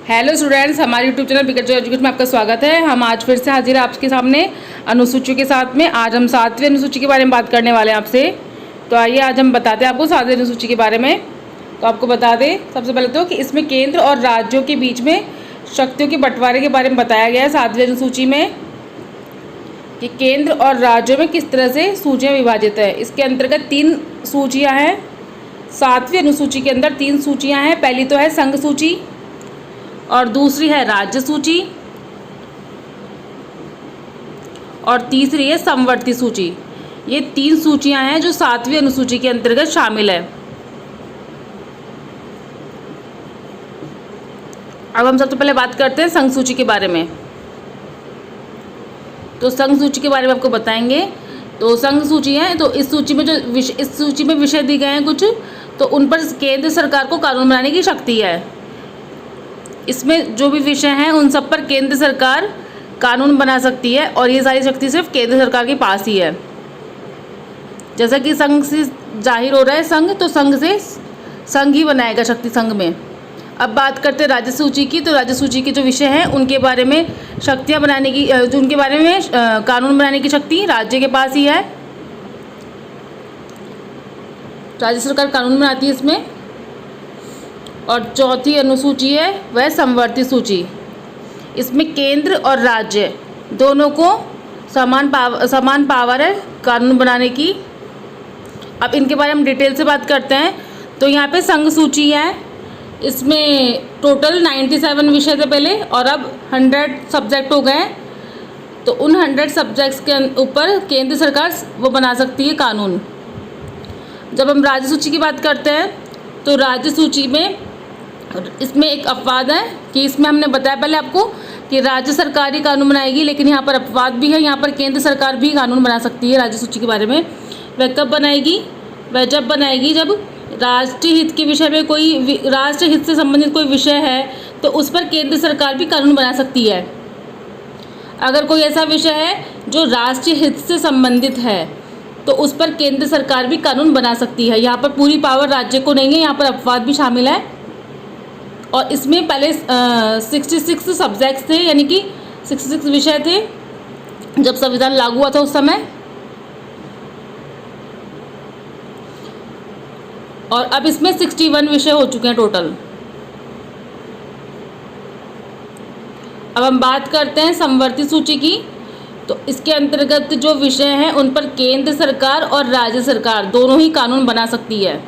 Hello students, हमारे YouTube channel Pikachu education में आपका स्वागत है। हम आज फिर से हाजिर हैं आपके सामने अनुसूचियों के साथ में। आज हम 7वीं अनुसूची के बारे में बात करने वाले हैं आपसे। तो आइए आज हम बताते हैं आपको 7वीं अनुसूची के बारे में। तो आपको बता दें सबसे पहले तो कि इसमें केंद्र और राज्यों के बीच में शक्तियों के बंटवारे के बारे में बताया गया है 7वीं अनुसूची में, कि केंद्र और राज्यों में किस तरह से सूचियाँ विभाजित है। इसके अंतर्गत 3 सूचियाँ हैं। 7वीं अनुसूची के अंदर 3 सूचियाँ हैं। पहली तो है संघ सूची और दूसरी है राज्य सूची और तीसरी है समवर्ती सूची। ये 3 सूचियां हैं जो 7वीं अनुसूची के अंतर्गत शामिल है। अब हम सबसे पहले बात करते हैं संघ सूची के बारे में। तो संघ सूची के बारे में आपको बताएंगे। तो संघ सूची है, तो इस सूची में विषय दिए गए हैं कुछ, तो उन पर केंद्र सरकार को कानून बनाने की शक्ति है। इसमें जो भी विषय हैं उन सब पर केंद्र सरकार कानून बना सकती है और ये सारी शक्ति सिर्फ केंद्र सरकार के पास ही है। जैसा कि संघ से जाहिर हो रहा है संघ, तो संघ ही बनाएगा शक्ति संघ में। अब बात करते हैं राज्य सूची की। तो राज्य सूची के जो विषय हैं उनके बारे में शक्तियाँ बनाने की, जो उनके बारे में कानून बनाने की शक्ति राज्य के पास ही है। राज्य सरकार कानून बनाती है इसमें। और चौथी अनुसूची है वह समवर्ती सूची। इसमें केंद्र और राज्य दोनों को समान पावर है कानून बनाने की। अब इनके बारे में हम डिटेल से बात करते हैं। तो यहाँ पे संघ सूची है, इसमें टोटल 97 विषय थे पहले और अब 100 सब्जेक्ट हो गए। तो उन 100 सब्जेक्ट्स के ऊपर केंद्र सरकार वो बना सकती है कानून। जब हम राज्य सूची की बात करते हैं तो राज्य सूची में इसमें एक अपवाद है कि इसमें हमने बताया पहले आपको कि राज्य सरकार ही कानून बनाएगी, लेकिन यहाँ पर अपवाद भी है। यहाँ पर केंद्र सरकार भी कानून बना सकती है राज्य सूची के बारे में। वह कब बनाएगी? वह जब बनाएगी जब राष्ट्रीय हित के विषय में राष्ट्रीय हित से संबंधित कोई विषय है तो उस पर केंद्र सरकार भी कानून बना सकती है। अगर कोई ऐसा विषय है जो राष्ट्रीय हित से संबंधित है तो उस पर केंद्र सरकार भी कानून बना सकती है। यहाँ पर पूरी पावर राज्य को नहीं है, यहाँ पर अपवाद भी शामिल है। और इसमें पहले 66 सब्जेक्ट्स थे, यानी कि 66 विषय थे जब संविधान लागू हुआ था उस समय। और अब इसमें 61 विषय हो चुके हैं टोटल। अब हम बात करते हैं समवर्ती सूची की। तो इसके अंतर्गत जो विषय हैं उन पर केंद्र सरकार और राज्य सरकार दोनों ही कानून बना सकती है।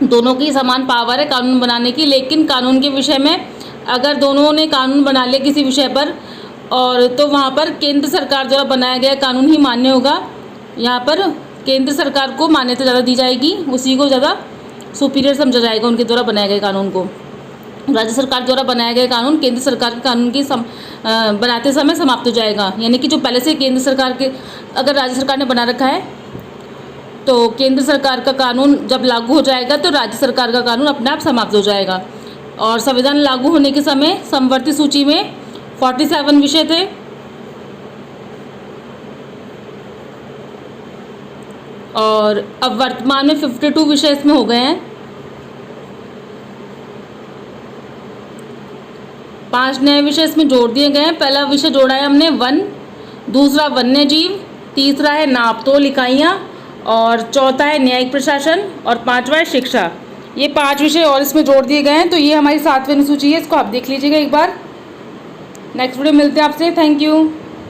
दोनों की समान पावर है कानून बनाने की, लेकिन कानून के विषय में अगर दोनों ने कानून बना लिया किसी विषय पर और तो वहाँ पर केंद्र सरकार द्वारा बनाया गया कानून ही मान्य होगा। यहाँ पर केंद्र सरकार को मान्यता ज़्यादा दी जाएगी, उसी को ज़्यादा सुपीरियर समझा जाएगा उनके द्वारा बनाए गए कानून को। राज्य सरकार द्वारा बनाया गया कानून केंद्र सरकार के कानून की बनाते समय समाप्त हो जाएगा। यानी कि जो पहले से केंद्र सरकार के अगर राज्य सरकार ने बना रखा है तो केंद्र सरकार का कानून जब लागू हो जाएगा तो राज्य सरकार का कानून अपने आप समाप्त हो जाएगा। और संविधान लागू होने के समय समवर्ती सूची में 47 विषय थे और अब वर्तमान में 52 विषय इसमें हो गए हैं। 5 नए विषय इसमें जोड़ दिए गए हैं। पहला विषय जोड़ा है हमने वन, दूसरा वन्य जीव, तीसरा है नापतोल इकाइयाँ और चौथा है न्यायिक प्रशासन और 5वां है शिक्षा। ये 5 विषय और इसमें जोड़ दिए गए हैं। तो ये हमारी 7वीं अनुसूची है, इसको आप देख लीजिएगा एक बार। नेक्स्ट वीडियो मिलते हैं आपसे। Thank you.